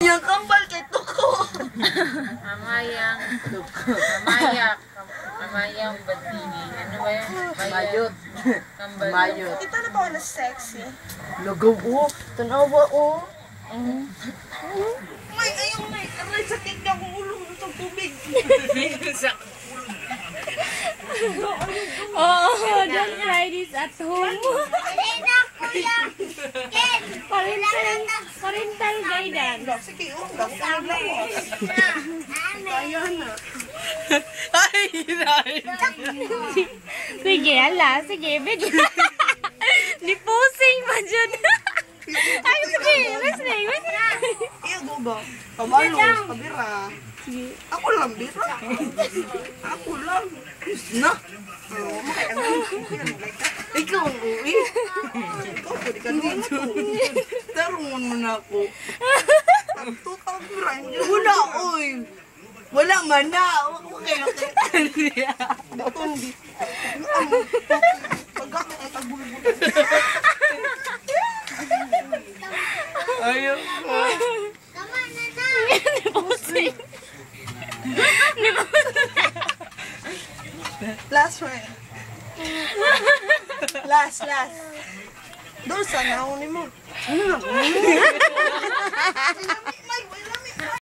Yang kambal kay Tuko. Amayang. Amayang badini. Ano ba yan? Mayot. Kambal. Mayot. Dito na ba ako na sexy? Lugaw oh. Tanawa oh. May, ayun may. Aray, sa tignan ko ulong sa tubig. Oh, don't try this at home. Parental guidance. Sige, ulam. Ulam lang mo. Kaya na. Ay, hinay. Sige, ala. Sige, bigyan. Nipusing pa dyan. Ay, sige. Wrestling. Iya, guba. Kabalo, kabira. Ako lang, bira. Ako lang. Na. Oo, makailangan. Ikaw ang uwi. Ikaw, pwede ka naman ako. Tarungan mo na ako. Tutang bira. Wala, oy. Wala man na. Okay. Ito, hindi. Pag ako ay tagbulbul. Ayaw. Nipusing. Last one. Last. Doon sa nauni mo.